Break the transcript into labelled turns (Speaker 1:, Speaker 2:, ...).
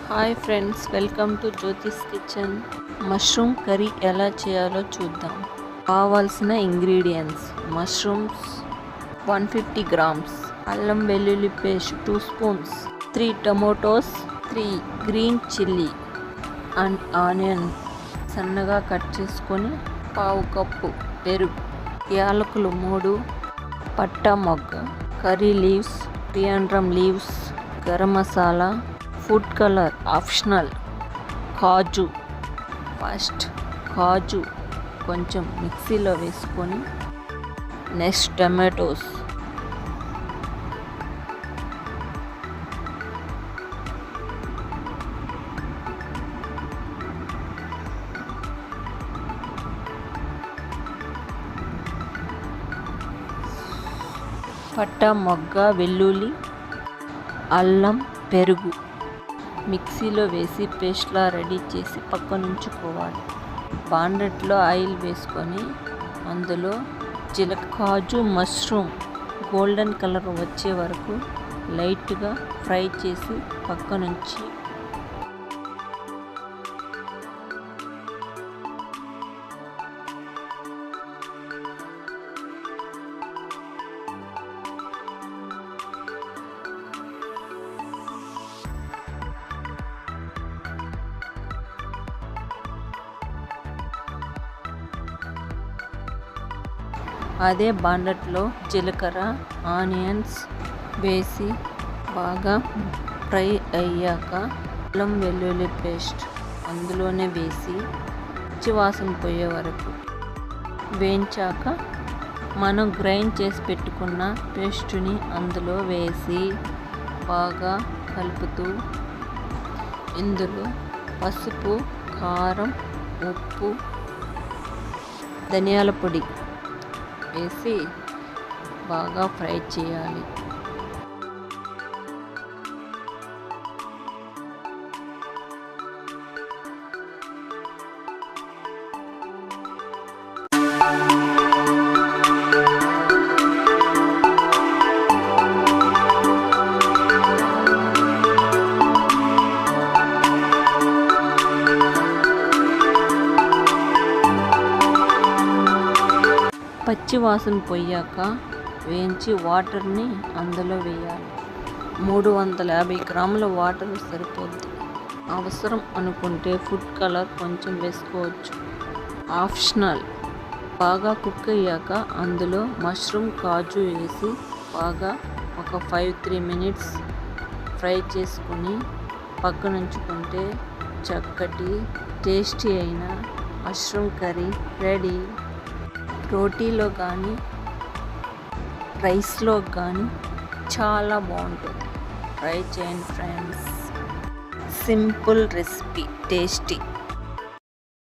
Speaker 1: Hi friends, welcome to జ్యోతిస్ kitchen. Mushroom curry ఎలా చేయాలో చూద్దాం. కావాల్సిన ఇంగ్రీడియంట్స్: మష్రూమ్స్ 150 గ్రామ్స్, అల్లం వెల్లుల్లి paste 2 spoons, 3 tomatoes, 3 green chilli and onion సన్నగా కట్ చేసుకొని, పావు కప్పు పెరుగు, యాలకులు 3, పట్టా మొగ్గ, curry leaves, coriander leaves, garam masala, food colour optional, కాజు. ఫస్ట్ కాజు కొంచెం మిక్సీలో వేసుకొని, నెక్స్ట్ టమాటోస్, పట్టా మొగ్గ, వెల్లుల్లి, అల్లం, పెరుగు మిక్సీలో వేసి పేస్ట్లా రెడీ చేసి పక్కనుంచుకోవాలి. బాండెట్లో ఆయిల్ వేసుకొని అందులో కాజు, మష్రూమ్ గోల్డెన్ కలర్ వచ్చే వరకు లైట్గా ఫ్రై చేసి పక్కనుంచి అదే బాండట్లో జీలకర్ర, ఆనియన్స్ వేసి బాగా ఫ్రై అయ్యాక అల్లం వెల్లుల్లి పేస్ట్ అందులోనే వేసి పచ్చివాసన పోయే వరకు వేయించాక మనం గ్రైండ్ చేసి పెట్టుకున్న పేస్టుని అందులో వేసి బాగా కలుపుతూ ఇందులో పసుపు, కారం, ఉప్పు, ధనియాల పొడి వేసి బాగా ఫ్రై చేయాలి. పచ్చి వాసన పోయాక వేయించి వాటర్ని అందులో వేయాలి. 350 గ్రాముల వాటర్ సరిపోద్ది. అవసరం అనుకుంటే ఫుడ్ కలర్ కొంచెం వేసుకోవచ్చు, ఆప్షనల్. బాగా కుక్ అయ్యాక అందులో మష్రూమ్, కాజు వేసి బాగా ఒక 5-3 మినిట్స్ ఫ్రై చేసుకొని పక్కనుంచుకుంటే చక్కటి టేస్టీ అయిన మష్రూమ్ కర్రీ రెడీ. రోటీలో కానీ రైస్లో కానీ చాలా బాగుంటుంది. ట్రై చేయండి ఫ్రెండ్స్. Simple recipe, tasty.